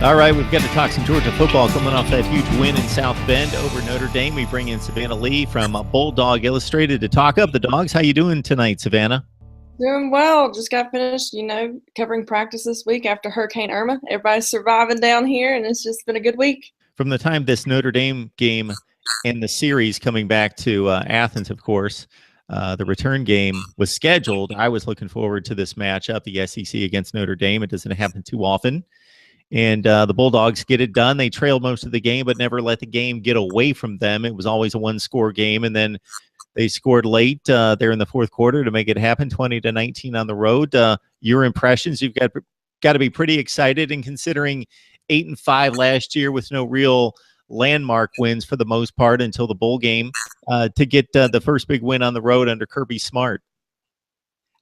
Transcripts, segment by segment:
All right, we've got to talk some Georgia football coming off that huge win in South Bend over Notre Dame. We bring in Savannah Lee from Bulldog Illustrated to talk up the Dogs. How you doing tonight, Savannah? Doing well. Just got finished, covering practice this week after Hurricane Irma. Everybody's surviving down here, and it's just been a good week. From the time this Notre Dame game and the series coming back to Athens, of course, the return game was scheduled. I was looking forward to this matchup, the SEC against Notre Dame. It doesn't happen too often. And the Bulldogs get it done. They trailed most of the game, but never let the game get away from them. It was always a one-score game, and then they scored late there in the fourth quarter to make it happen, 20-19 on the road. Your impressions? You've got to be pretty excited, and considering 8-5 last year with no real landmark wins for the most part until the bowl game, to get the first big win on the road under Kirby Smart.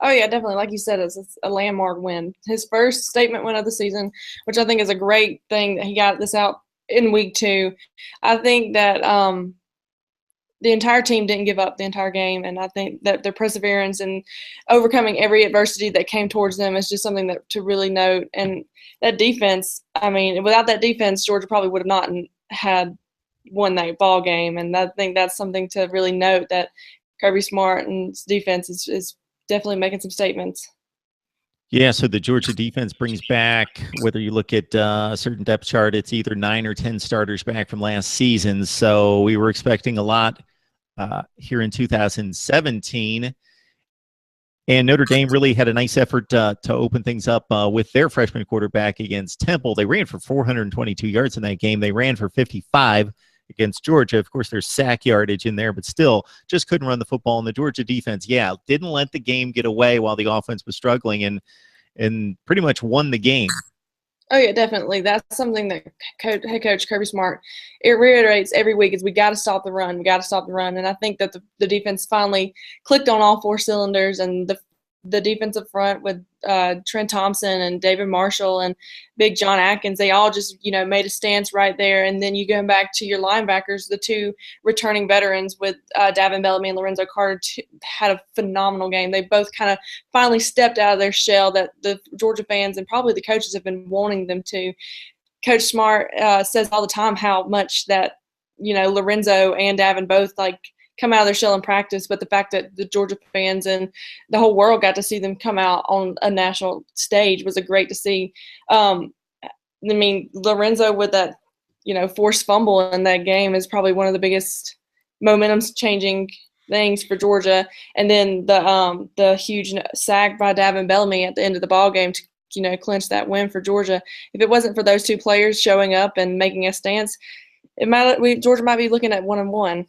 Oh, yeah, definitely. Like you said, it's a landmark win. His first statement win of the season, which I think is a great thing that he got this out in week 2. I think that the entire team didn't give up the entire game, and I think that their perseverance and overcoming every adversity that came towards them is just something that to really note. And that defense, I mean, without that defense, Georgia probably would have not had won that ball game, and I think that's something to really note, that Kirby Smart and his defense is definitely making some statements. Yeah, so the Georgia defense brings back, whether you look at a certain depth chart, it's either 9 or 10 starters back from last season. So we were expecting a lot here in 2017. And Notre Dame really had a nice effort to open things up with their freshman quarterback against Temple. They ran for 422 yards in that game. They ran for 55 against Georgia. Of course, there's sack yardage in there, but still just couldn't run the football. And the Georgia defense, didn't let the game get away while the offense was struggling, and pretty much won the game. Oh, yeah, definitely. That's something that head coach Kirby Smart, it reiterates every week, is we got to stop the run. We got to stop the run. And I think that the defense finally clicked on all 4 cylinders, and the defensive front with Trent Thompson and David Marshall and Big John Atkins, they all just, made a stance right there. And then you go back to your linebackers, the 2 returning veterans with Davin Bellamy and Lorenzo Carter had a phenomenal game. They both kind of finally stepped out of their shell that the Georgia fans and probably the coaches have been wanting them to. Coach Smart says all the time how much that, Lorenzo and Davin both come out of their shell in practice, but the fact that the Georgia fans and the whole world got to see them come out on a national stage was a great to see. I mean, Lorenzo with that, forced fumble in that game is probably one of the biggest momentum-changing things for Georgia. And then the huge sack by Davin Bellamy at the end of the ball game to, clinch that win for Georgia. If it wasn't for those 2 players showing up and making a stance, Georgia might be looking at 1-1.